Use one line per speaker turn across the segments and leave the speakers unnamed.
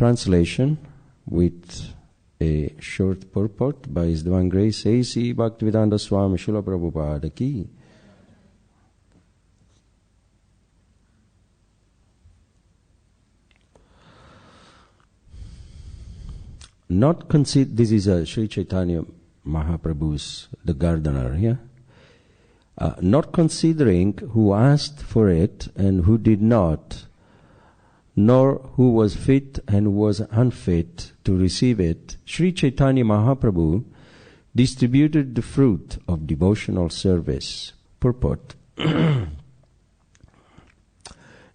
translation with a short purport by His Divine Grace A.C. Bhaktivedanta Swami Srila Prabhupada Ki. Not consider, this is Sri Chaitanya Mahaprabhu's, the gardener here. Not considering who asked for it and who did not, nor who was fit and who was unfit to receive it, Sri Chaitanya Mahaprabhu distributed the fruit of devotional service. Purport.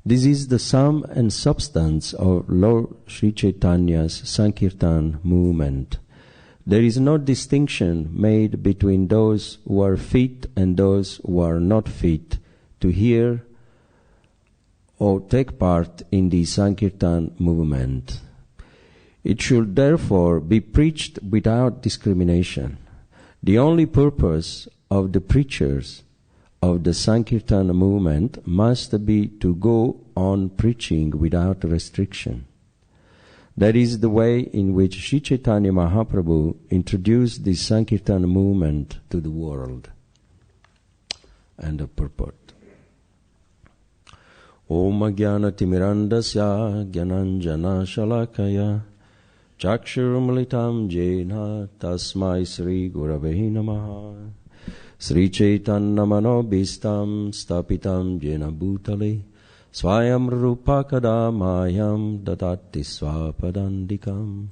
This is the sum and substance of Lord Sri Chaitanya's Sankirtan movement. There is no distinction made between those who are fit and those who are not fit to hear or take part in the Sankirtan movement. It should therefore be preached without discrimination. The only purpose of the preachers of the Sankirtan movement must be to go on preaching without restriction. That is the way in which Sri Chaitanya Mahaprabhu introduced the Sankirtan movement to the world. And the purport. Om Jnana Timirandasya Jnananjana Shalakaya Chakshurmalitam Jena Tasmai Sri Gurave Namaha Sri Chaitanya Manobhistam Stapitam Jena Bhutale Swayam Rupa Kadamayam Dadati Swapadandikam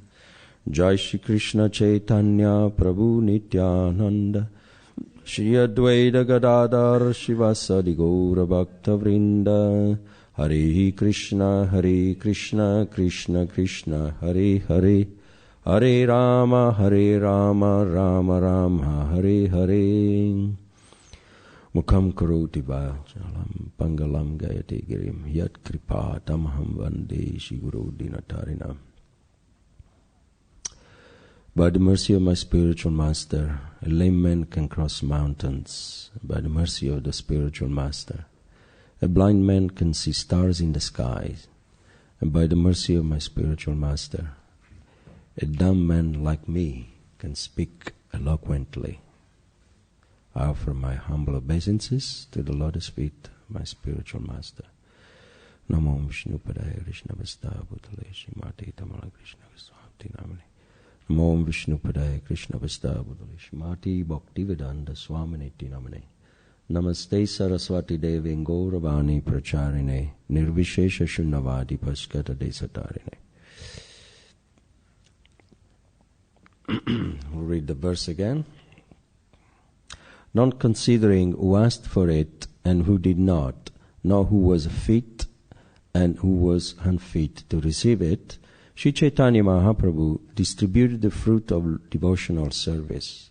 Jai Shri Krishna Chaitanya Prabhu Nityananda Shri Advaita Gadadhar Shivasadi Gaura Bhakta Vrinda Hare Krishna Krishna Krishna Hare Hare Hare Rama Rama Rama Hare Hare Mukham karoti vachalam pangalam gayate girim yat kripa tamaham vande Shri Guru Dinatarinam. By the mercy of my spiritual master, a lame man can cross mountains. By the mercy of the spiritual master, a blind man can see stars in the sky. And by the mercy of my spiritual master, a dumb man like me can speak eloquently. I offer my humble obeisances to the lotus feet of my spiritual master. Namo Vishnu Padaya Krishna Vasta Bhutale Shrimati Tamala Krishna Vishwamti Namani. Namo Vishnu Padaya Krishna Vasta Bhutale Shrimati Bhaktivedanta Swaminiti Namani. Namaste Saraswati Devi Gauravani Pracharine Nirvishesha Shunnavadi Paskata Desatarine. We'll read the verse again. Not considering who asked for it and who did not, nor who was fit and who was unfit to receive it, Sri Chaitanya Mahaprabhu distributed the fruit of devotional service.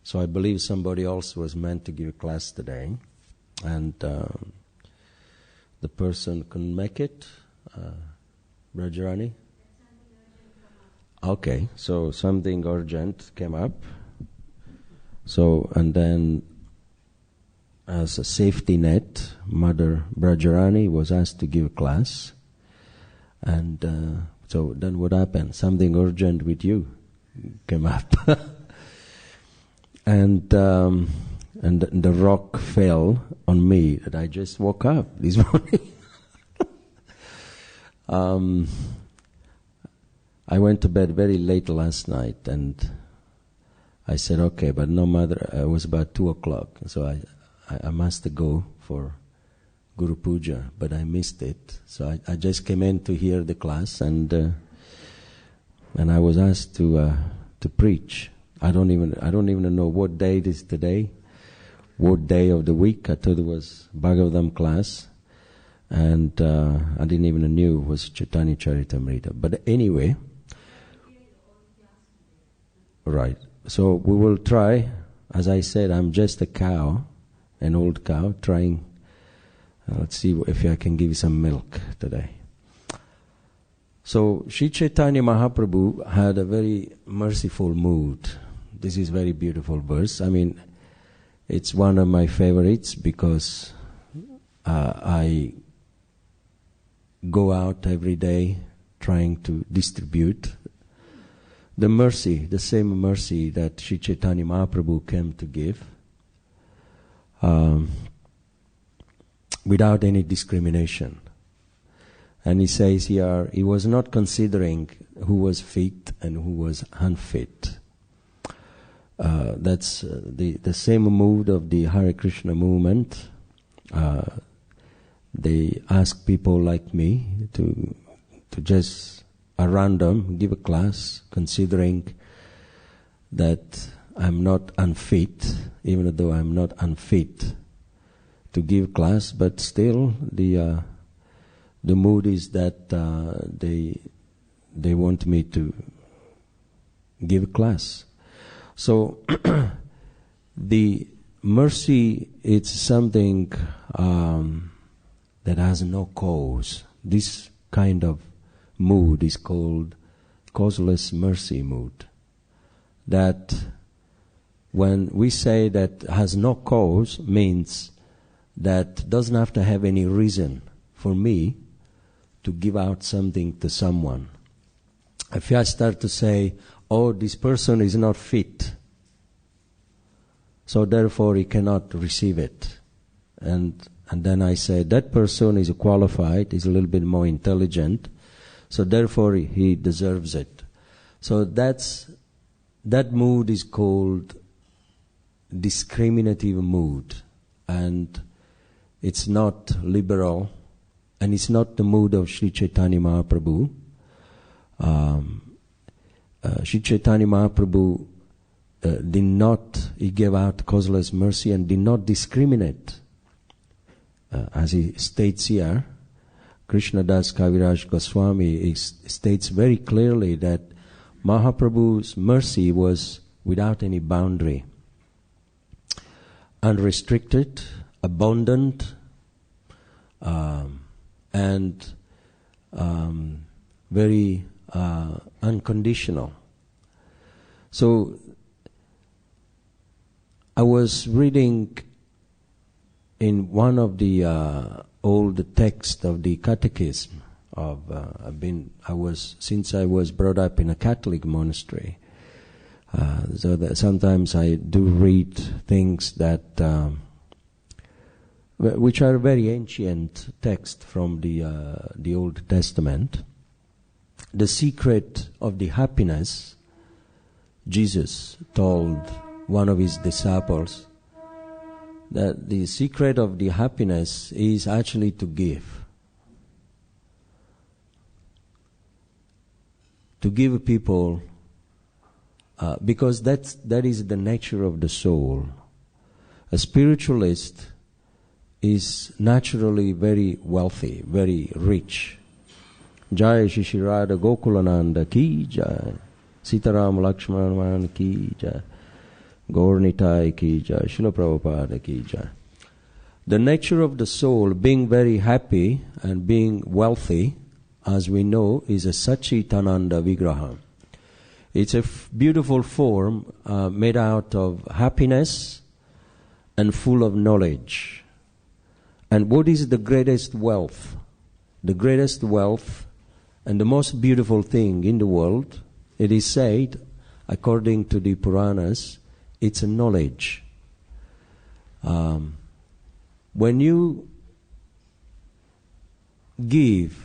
So I believe somebody else was meant to give a class today, and the person couldn't make it. Brajarani? Okay, so something urgent came up. So, and then as a safety net, Mother Brajarani was asked to give a class. And so then what happened? Something urgent with you came up. And the rock fell on me that I just woke up this morning. I went to bed very late last night, and I said, okay, but no matter, it was about 2 o'clock, so I must go for Guru Puja, but I missed it. So I just came in to hear the class, and I was asked to preach. I don't even know what day it is today, what day of the week. I thought it was Bhagavatam class. And I didn't even know it was Chaitanya Charitamrita. But anyway, right. So we will try. As I said, I'm just a cow, an old cow, trying. Let's see if I can give you some milk today. So Sri Chaitanya Mahaprabhu had a very merciful mood. This is very beautiful verse. I mean, it's one of my favorites because I go out every day trying to distribute the mercy, the same mercy that Sri Chaitanya Mahaprabhu came to give, without any discrimination. And he says here, he was not considering who was fit and who was unfit. That's the same mood of the Hare Krishna movement. They ask people like me to just at random give a class, considering that I'm not unfit, even though I'm not unfit to give class, but still the mood is that they want me to give a class. So the mercy, it's something that has no cause. This kind of mood is called causeless mercy mood. That when we say that has no cause, means that doesn't have to have any reason for me to give out something to someone. If I start to say, oh, this person is not fit, so therefore he cannot receive it. And then I say, that person is qualified, is a little bit more intelligent, so therefore he deserves it. So that mood is called discriminative mood, and it's not liberal, and it's not the mood of Sri Chaitanya Mahaprabhu. Sri Chaitanya Mahaprabhu he gave out causeless mercy and did not discriminate. As he states here, Krishnadas Kaviraj Goswami states very clearly that Mahaprabhu's mercy was without any boundary, unrestricted, abundant, and very unconditional. So I was reading in one of the old texts of the Catechism of since I was brought up in a Catholic monastery, so that sometimes I do read things that which are very ancient texts from the Old Testament. The secret of the happiness, Jesus told one of his disciples that the secret of the happiness is actually to give. To give people, because that is the nature of the soul. A spiritualist is naturally very wealthy, very rich. Jai Shri Radha Gokulananda ki jai, Sitaram Lakshmana ki jai, Gaur Nitai ki jai, Srila Prabhupada ki jai. The nature of the soul, being very happy and being wealthy, as we know, is a Sachitananda Vigraha. It's a beautiful form made out of happiness and full of knowledge. And what is the greatest wealth? The greatest wealth and the most beautiful thing in the world, it is said, according to the Puranas, it's a knowledge. When you give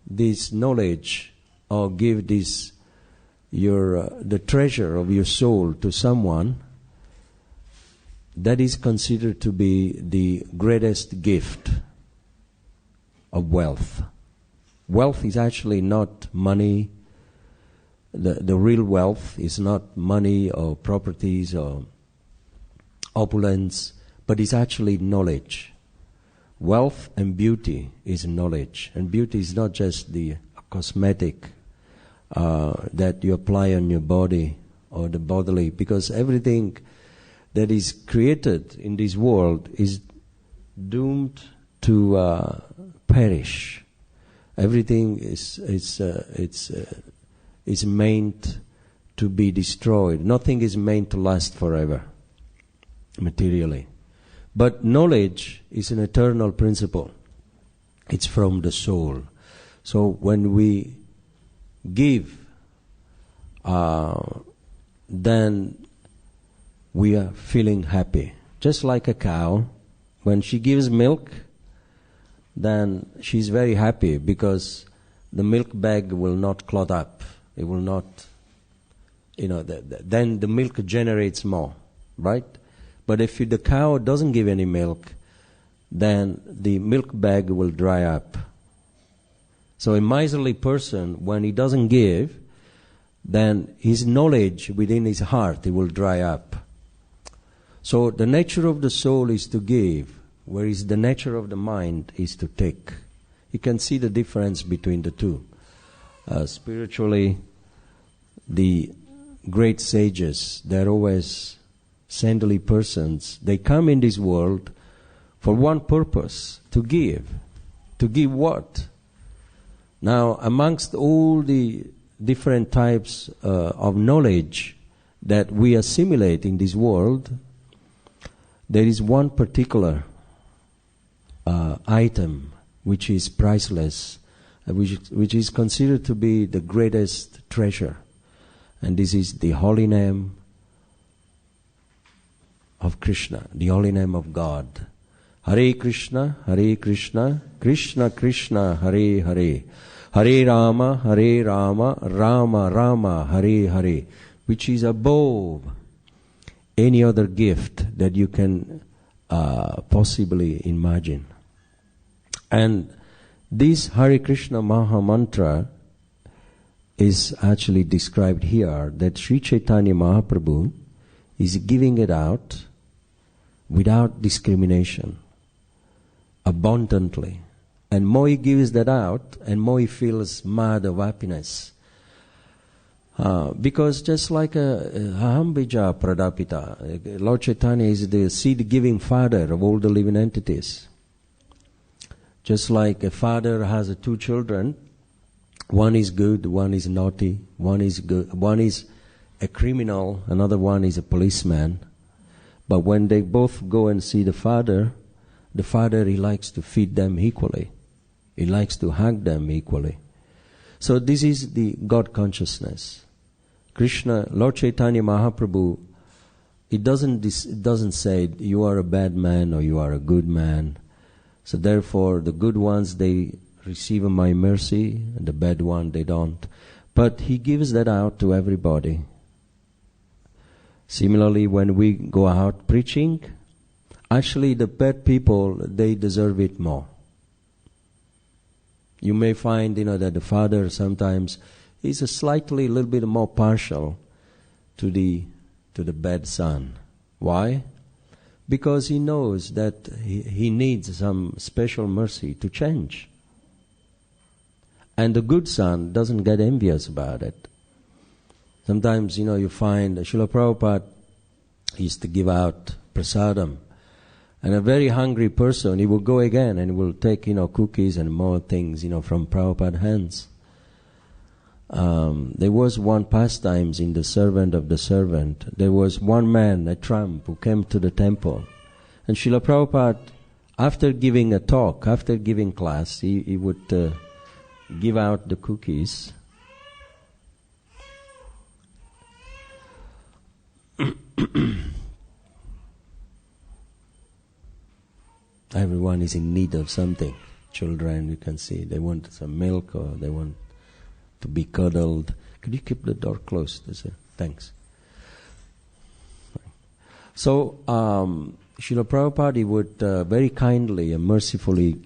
this knowledge or give this the treasure of your soul to someone, that is considered to be the greatest gift of wealth. Wealth is actually not money. The real wealth is not money or properties or opulence, but it's actually knowledge. Wealth and beauty is knowledge. And beauty is not just the cosmetic that you apply on your body or the bodily, because everything that is created in this world is doomed to perish. Everything is meant to be destroyed. Nothing is meant to last forever, materially. But knowledge is an eternal principle. It's from the soul. So when we give, then we are feeling happy. Just like a cow, when she gives milk, then she's very happy because the milk bag will not clot up. It will not, then the milk generates more, right? But if the cow doesn't give any milk, then the milk bag will dry up. So a miserly person, when he doesn't give, then his knowledge within his heart, it will dry up. So the nature of the soul is to give, whereas the nature of the mind is to take. You can see the difference between the two. Spiritually, the great sages, they're always saintly persons. They come in this world for one purpose, to give. To give what? Now, amongst all the different types of knowledge that we assimilate in this world, there is one particular item which is priceless, which is considered to be the greatest treasure. And this is the holy name of Krishna, the holy name of God. Hare Krishna, Krishna Krishna, Hare Hare. Hare Rama, Rama Rama, Hare Hare. Which is above any other gift that you can possibly imagine. And this Hare Krishna Maha Mantra is actually described here, that Sri Chaitanya Mahaprabhu is giving it out without discrimination, abundantly. And more he gives that out, and more he feels mad of happiness. Because just like Aham Bija Pradapita, Lord Chaitanya is the seed-giving father of all the living entities. Just like a father has two children, one is good, one is naughty, one is good, one is a criminal, another one is a policeman. But when they both go and see the father, he likes to feed them equally. He likes to hug them equally. So this is the God consciousness. Krishna, Lord Chaitanya Mahaprabhu, it doesn't say you are a bad man or you are a good man. So therefore the good ones, they receive my mercy, and the bad one, they don't. But he gives that out to everybody. Similarly, when we go out preaching, actually the bad people, they deserve it more. You may find, that the father sometimes is a little bit more partial to the bad son. Why? Because he knows that he needs some special mercy to change. And the good son doesn't get envious about it. Sometimes, you find Srila Prabhupada used to give out prasadam. And a very hungry person, he will go again and will take, cookies and more things, from Prabhupada's hands. There was one pastimes in The Servant of the Servant. There was one man, a tramp, who came to the temple. And Srila Prabhupada, after giving a talk, after giving class, he would give out the cookies. Everyone is in need of something. Children, you can see, they want some milk or they want to be cuddled. Could you keep the door closed? Thanks. So, Srila Prabhupada, he would very kindly and mercifully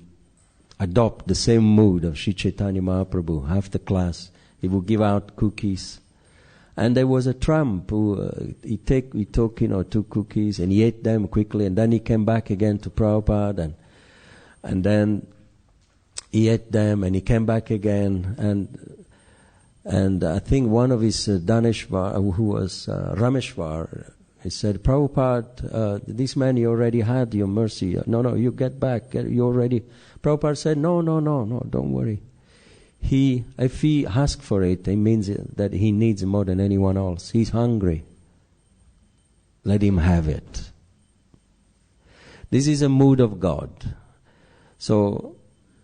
adopt the same mood of Sri Chaitanya Mahaprabhu. After class, he would give out cookies. And there was a tramp who he took 2 cookies and he ate them quickly, and then he came back again to Prabhupada, and then he ate them and he came back again, and I think one of his Daneshvar, who was Rameshwar, he said, Prabhupada, this man, you already had your mercy. No, you get back. You already. Prabhupada said, no, don't worry. If he asks for it, it means that he needs more than anyone else. He's hungry. Let him have it. This is a mood of God. So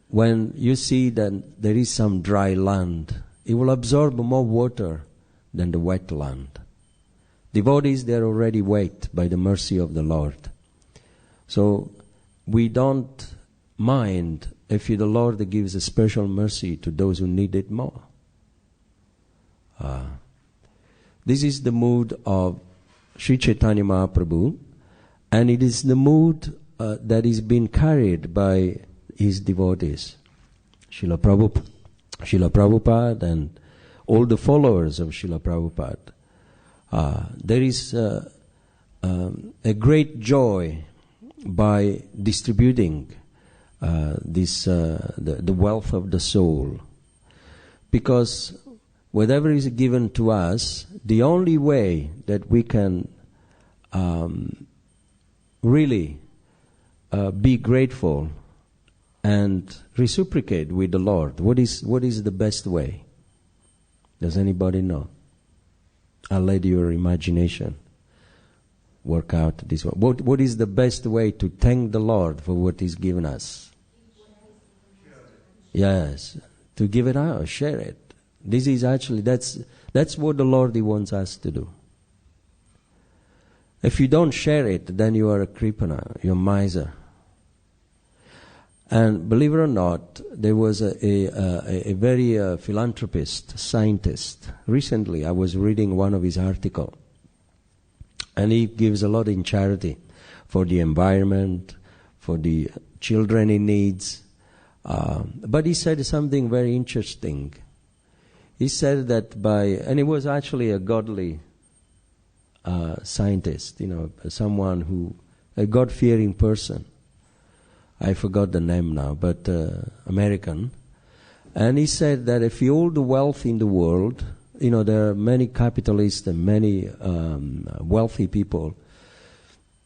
when you see that there is some dry land, it will absorb more water than the wet land. Devotees, they are already wet by the mercy of the Lord. So we don't mind if the Lord gives a special mercy to those who need it more. This is the mood of Sri Chaitanya Mahaprabhu, and it is the mood that is being carried by his devotees. Srila Prabhupada and all the followers of Srila Prabhupada. There is a great joy by distributing the wealth of the soul, because whatever is given to us, the only way that we can really be grateful and reciprocate with the Lord. What is the best way? Does anybody know? I'll let your imagination work out this one. What is the best way to thank the Lord for what He's given us? Yes, to give it out, share it. This is actually, that's what the Lord He wants us to do. If you don't share it, then you are a kripana, you're a miser. And believe it or not, there was a very philanthropist, scientist. Recently, I was reading one of his articles, and he gives a lot in charity for the environment, for the children in needs. But he said something very interesting. He said that and he was actually a godly scientist, someone a God-fearing person. I forgot the name now, but American. And he said that if all the wealth in the world, there are many capitalists and many wealthy people,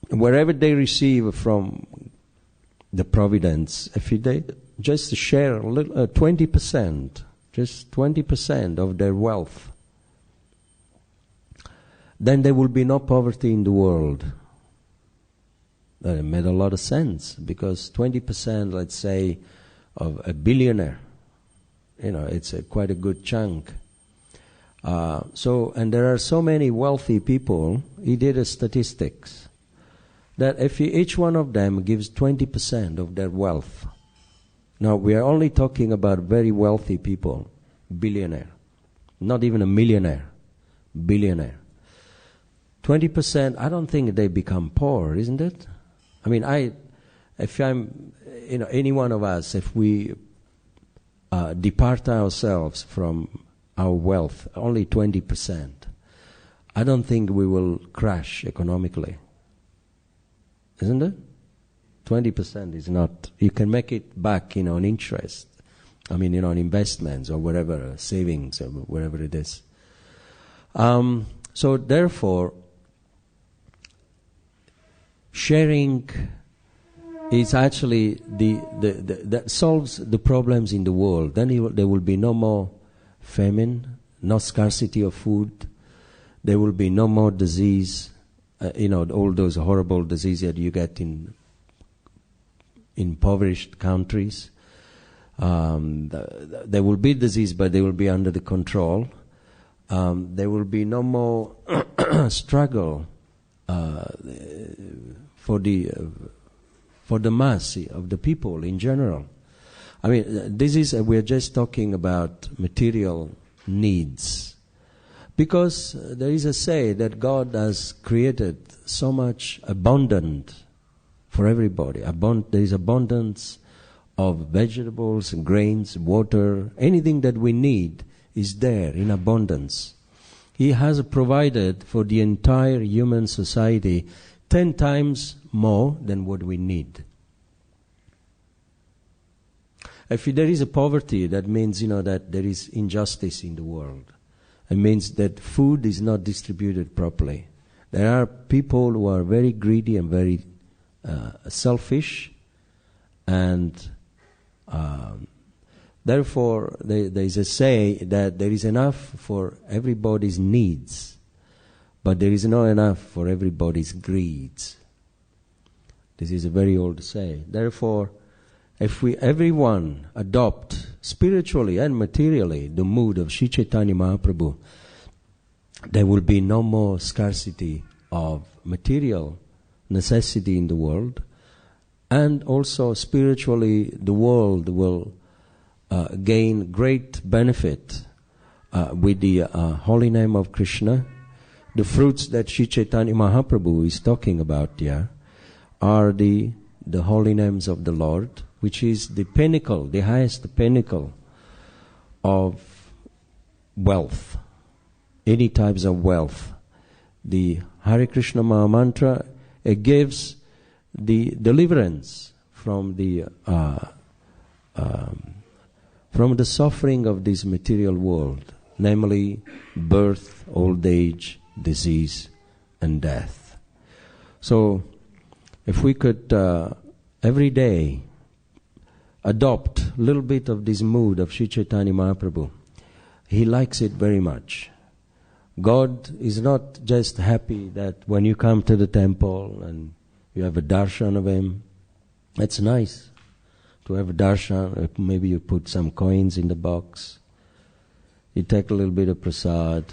wherever they receive from the providence, if they just share 20%, just 20% of their wealth, then there will be no poverty in the world. That made a lot of sense, because 20%, let's say, of a billionaire, it's quite a good chunk. And there are so many wealthy people. He did a statistics that if each one of them gives 20% of their wealth. Now we are only talking about very wealthy people, billionaire, not even a millionaire, billionaire. 20%, I don't think they become poor, isn't it? I mean, if I'm, any one of us, if we depart ourselves from our wealth, only 20%, I don't think we will crash economically. Isn't it? 20% is not, you can make it back, on interest. I mean, on investments or whatever, savings or whatever it is. So therefore, sharing is actually that solves the problems in the world. Then there will be no more famine, no scarcity of food. There will be no more disease. All those horrible diseases that you get in impoverished countries. There will be disease, but they will be under the control. There will be no more struggle for the mass of the people in general. I mean, we're just talking about material needs. Because there is a say that God has created so much abundant for everybody. There is abundance of vegetables, grains, water. Anything that we need is there in abundance. He has provided for the entire human society 10 times more than what we need. If there is a poverty, that means, that there is injustice in the world. It means that food is not distributed properly. There are people who are very greedy and very selfish, and therefore there is a say that there is enough for everybody's needs, but there is not enough for everybody's greeds. This is a very old saying. Therefore, if everyone adopt spiritually and materially the mood of Sri Chaitanya Mahaprabhu, there will be no more scarcity of material necessity in the world, and also spiritually the world will gain great benefit with the holy name of Krishna. The fruits that Sri Chaitanya Mahaprabhu is talking about here are the holy names of the Lord, which is the pinnacle, the highest pinnacle of wealth, any types of wealth. The Hare Krishna Maha Mantra, it gives the deliverance from the suffering of this material world, namely birth, old age, disease, and death. So, if we could every day adopt a little bit of this mood of Sri Chaitanya Mahaprabhu, he likes it very much. God is not just happy that when you come to the temple and you have a darshan of him. It's nice to have a darshan. Maybe you put some coins in the box. You take a little bit of prasad.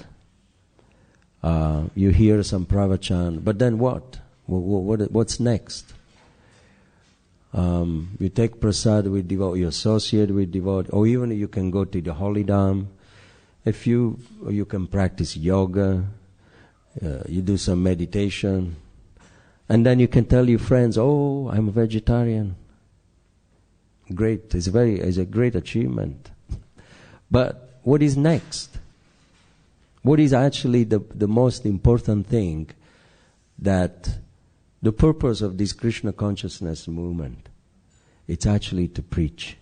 You hear some pravachan. But then what? What's next? You take prasad with devotee, you associate with devotee, or even you can go to the holy dham. If you can practice yoga, you do some meditation, and then you can tell your friends, "Oh, I'm a vegetarian." Great, it's a great achievement. But what is next? What is actually the most important thing, that the purpose of this Krishna consciousness movement? It's actually to preach.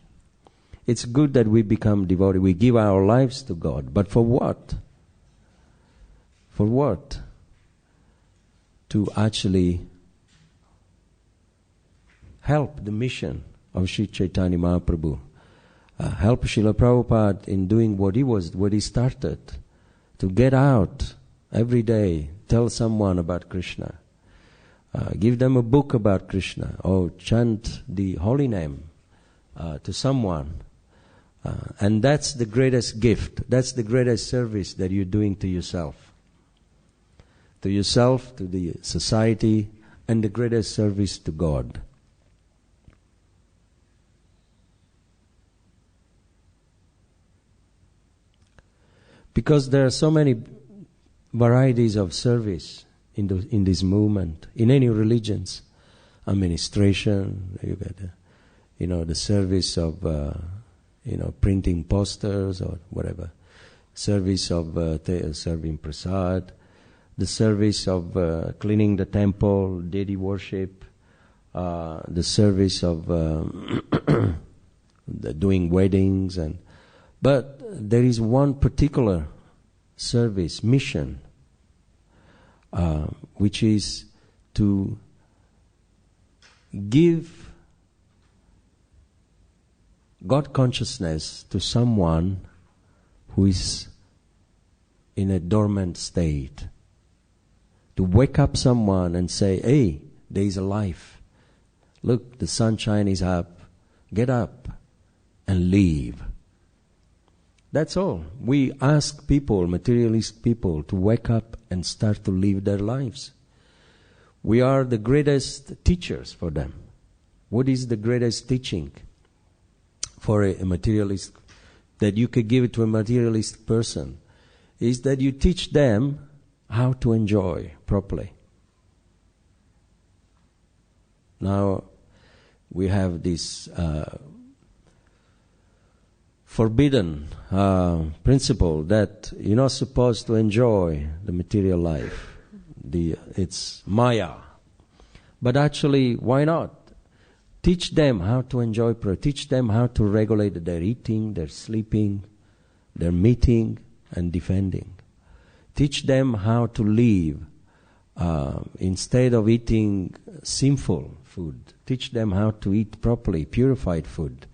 It's good that we become devoted, we give our lives to God, but for what? For what? To actually help the mission of Sri Chaitanya Mahaprabhu, help Srila Prabhupada in doing what he started, to get out every day, tell someone about Krishna, give them a book about Krishna, or chant the holy name to someone. And that's the greatest gift, that's the greatest service that you're doing to yourself, to the society, and the greatest service to God. Because there are so many varieties of service in this movement, in any religions. Administration, you get the service of printing posters or whatever, service of serving prasad, the service of cleaning the temple, deity worship, the service of doing weddings, but there is one particular service, mission, which is to give God consciousness to someone who is in a dormant state. To wake up someone and say, "Hey, there is a life. Look, the sunshine is up. Get up and live." That's all. We ask people, materialist people, to wake up and start to live their lives. We are the greatest teachers for them. What is the greatest teaching for a materialist that you could give it to a materialist person? Is that you teach them how to enjoy properly. Now, we have this forbidden principle that you're not supposed to enjoy the material life. It's Maya. But actually, why not? Teach them how to enjoy prayer. Teach them how to regulate their eating, their sleeping, their meeting and defending. Teach them how to live instead of eating sinful food. Teach them how to eat properly, purified food.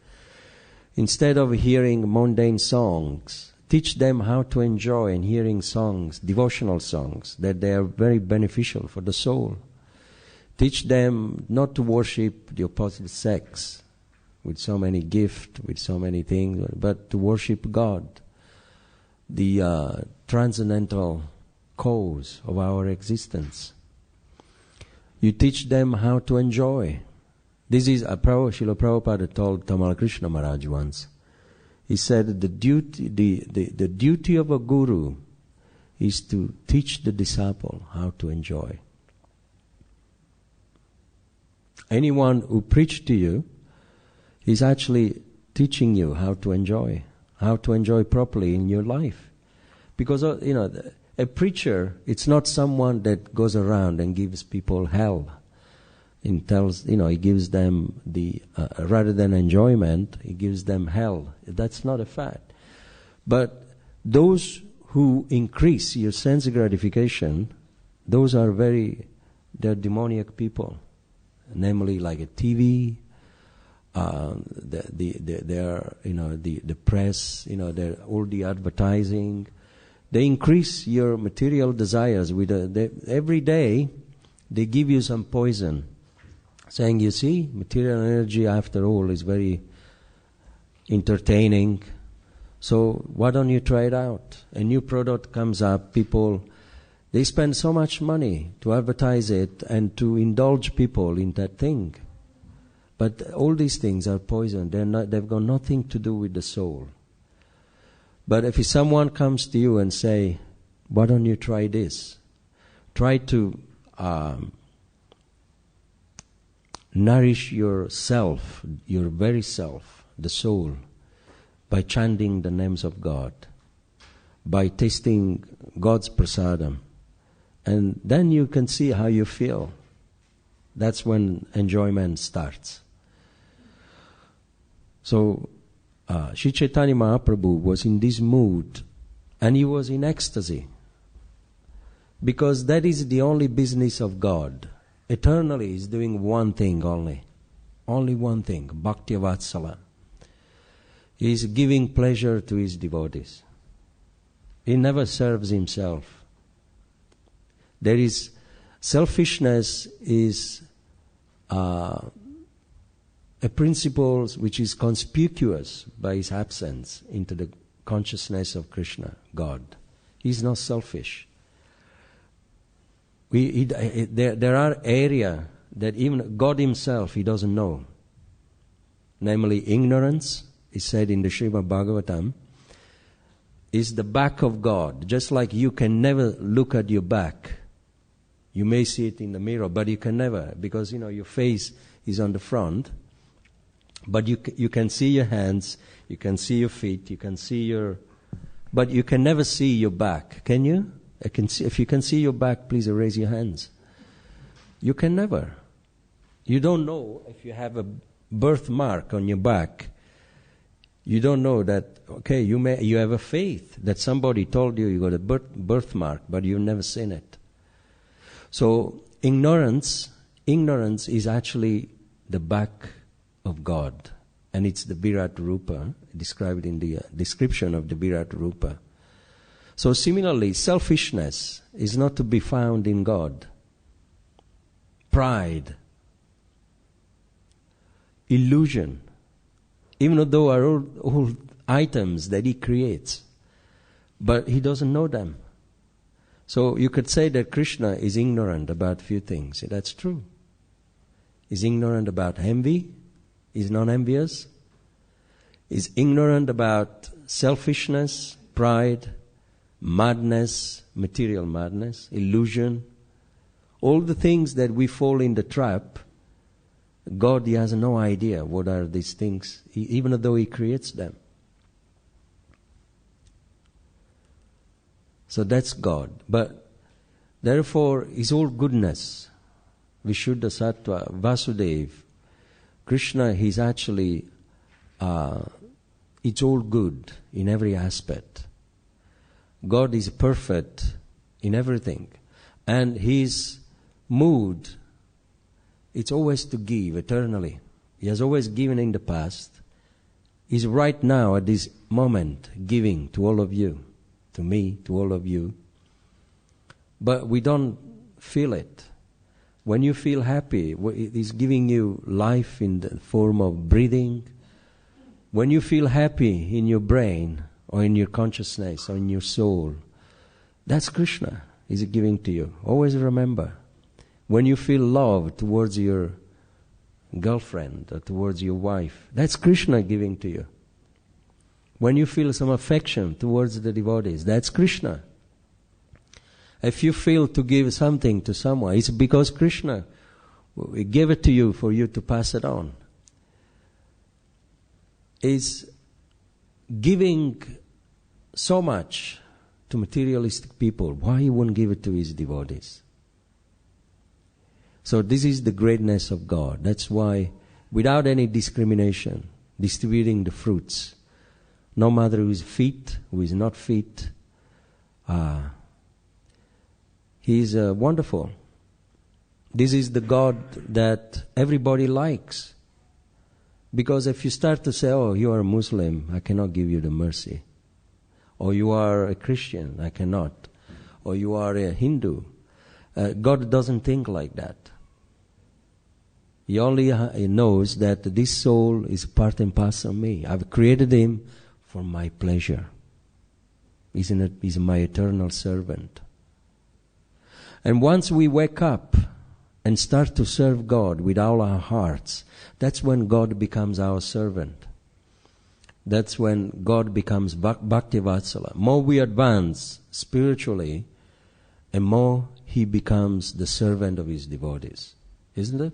Instead of hearing mundane songs, teach them how to enjoy and hearing songs, devotional songs, that they are very beneficial for the soul. Teach them not to worship the opposite sex with so many gifts, with so many things, but to worship God, the transcendental cause of our existence. You teach them how to enjoy. This is Srila Prabhupada told Tamal Krishna Maharaj once. He said the duty of a guru is to teach the disciple how to enjoy. Anyone who preached to you is actually teaching you how to enjoy properly in your life. Because, a preacher, it's not someone that goes around and gives people hell. He gives them rather than enjoyment, he gives them hell. That's not a fact. But those who increase your sense gratification, those are they're demoniac people. Namely, like a TV, the press, all the advertising. They increase your material desires every day. They give you some poison, saying, you see, material energy after all is very entertaining. So why don't you try it out? A new product comes up, they spend so much money to advertise it and to indulge people in that thing. But all these things are poison. They've got nothing to do with the soul. But if someone comes to you and say, why don't you try this? Try to nourish yourself, your very self, the soul, by chanting the names of God, by tasting God's prasadam. And then you can see how you feel. That's when enjoyment starts. So, Sri Chaitanya Mahaprabhu was in this mood, and he was in ecstasy. Because that is the only business of God. Eternally, He's doing one thing only. Only one thing, Bhakti Vatsala. He is giving pleasure to His devotees. He never serves Himself. Selfishness is a principle which is conspicuous by its absence into the consciousness of Krishna, God. He's not selfish. There are areas that even God Himself, He doesn't know. Namely, ignorance, is said in the Srimad Bhagavatam, is the back of God. Just like you can never look at your back. You may see it in the mirror, but you can never, because your face is on the front. But you can see your hands, you can see your feet, you can see but you can never see your back. Can you? If you can see your back, please raise your hands. You can never. You don't know if you have a birthmark on your back. You don't know that. Okay, you have a faith that somebody told you got a birthmark, but you've never seen it. So ignorance is actually the back of God, and it's the Virat Rupa, described in the description of the Virat Rupa. So similarly, selfishness is not to be found in God. Pride, illusion, even though are all items that He creates, but He doesn't know them. So you could say that Krishna is ignorant about few things. That's true. He's ignorant about envy. He's non-envious. He's ignorant about selfishness, pride, madness, material madness, illusion. All the things that we fall in the trap, God, He has no idea what are these things, even though He creates them. So that's God. But therefore, His all goodness, Vishuddha Sattva, Vasudeva, Krishna, He's actually, it's all good in every aspect. God is perfect in everything. And His mood, it's always to give eternally. He has always given in the past. He's right now at this moment giving to all of you. To me, to all of you. But we don't feel it. When you feel happy, it is giving you life in the form of breathing. When you feel happy in your brain, or in your consciousness, or in your soul, that's Krishna is giving to you. Always remember. When you feel love towards your girlfriend or towards your wife, that's Krishna giving to you. When you feel some affection towards the devotees, that's Krishna. If you feel to give something to someone, it's because Krishna gave it to you for you to pass it on. Is giving so much to materialistic people, why he won't give it to his devotees? So this is the greatness of God. That's why, without any discrimination, distributing the fruits, no matter who is fit, who is not fit, he is wonderful. This is the God that everybody likes. Because if you start to say, oh, you are a Muslim, I cannot give you the mercy. Or you are a Christian, I cannot. Or you are a Hindu. God doesn't think like that. He only knows that this soul is part and parcel of me. I've created him for my pleasure. He's my eternal servant. And once we wake up and start to serve God with all our hearts, that's when God becomes our servant. That's when God becomes Bhakti Vatsala. More we advance spiritually, and more he becomes the servant of his devotees. Isn't it?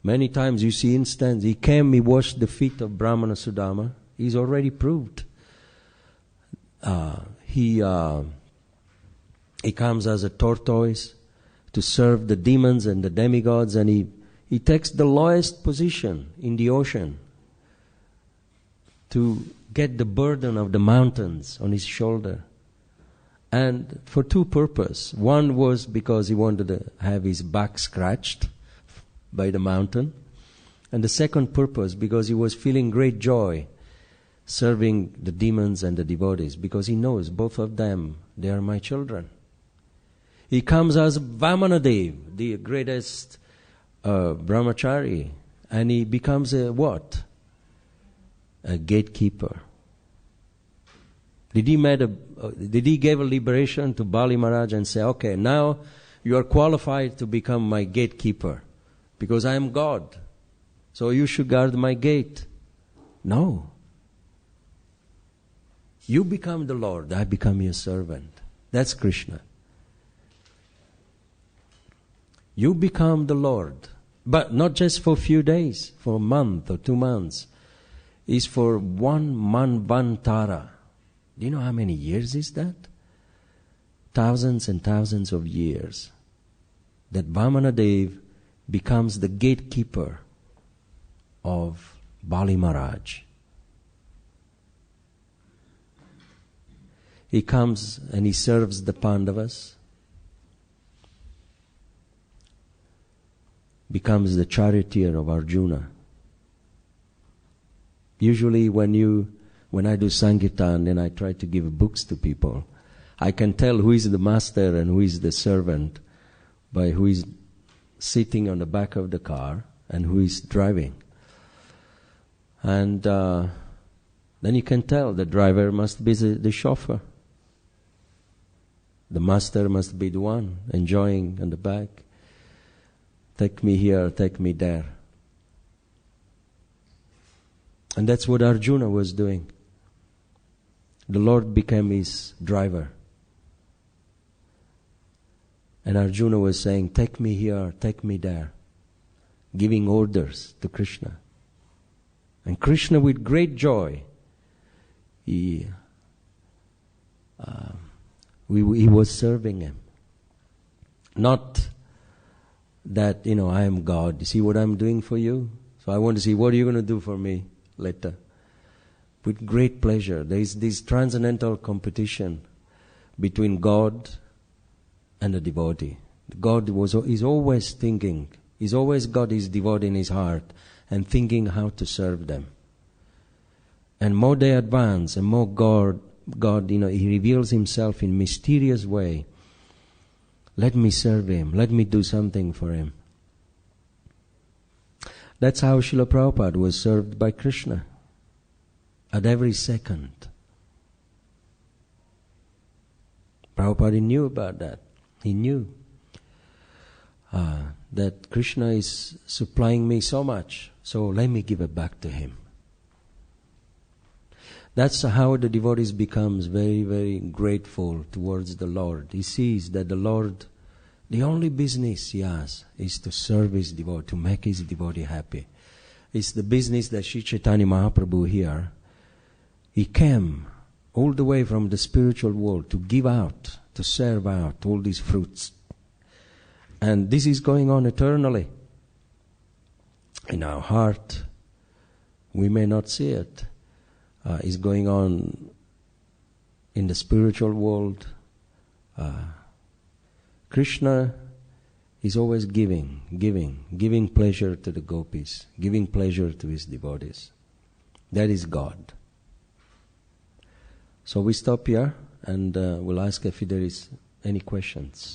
Many times you see instance, he came, he washed the feet of Brahmana Sudama. He's already proved. He comes as a tortoise to serve the demons and the demigods, and he takes the lowest position in the ocean to get the burden of the mountains on his shoulder. And for two purposes. One was because he wanted to have his back scratched by the mountain. And the second purpose, because he was feeling great joy serving the demons and the devotees, because he knows both of them, they are my children. He comes as Vamanadev, the greatest brahmachari, and he becomes a what? A gatekeeper. Did he give a liberation to Bali Maharaj and say, okay, now you are qualified to become my gatekeeper because I am God, so you should guard my gate? No. You become the Lord, I become your servant. That's Krishna. You become the Lord, but not just for a few days, for a month or 2 months. It's for 1 manvantara. Do you know how many years is that? Thousands and thousands of years. That Vamanadev becomes the gatekeeper of Bali Maharaj. He comes and he serves the Pandavas, becomes the charioteer of Arjuna. Usually when I do Sankirtan and I try to give books to people, I can tell who is the master and who is the servant by who is sitting on the back of the car and who is driving. And then you can tell the driver must be the chauffeur. The master must be the one enjoying on the back. Take me here, take me there. And that's what Arjuna was doing. The Lord became his driver. And Arjuna was saying, take me here, take me there. Giving orders to Krishna. And Krishna, with great joy, he was serving him. Not that, I am God. You see what I'm doing for you? So I want to see, what are you going to do for me later? With great pleasure. There is this transcendental competition between God and the devotee. God is always thinking, he's always got his devotee in his heart and thinking how to serve them. And more they advance, and more God, he reveals himself in mysterious way. Let me serve him. Let me do something for him. That's how Srila Prabhupada was served by Krishna. At every second. Prabhupada knew about that. He knew that Krishna is supplying me so much, so let me give it back to him. That's how the devotee becomes very, very grateful towards the Lord. He sees that the Lord, the only business he has is to serve his devotee, to make his devotee happy. It's the business that Sri Chaitanya Mahaprabhu here, he came all the way from the spiritual world to give out, to serve out all these fruits. And this is going on eternally. In our heart, we may not see it. It's going on in the spiritual world. Krishna is always giving pleasure to the gopis, giving pleasure to his devotees. That is God. So we stop here and we'll ask if there is any questions.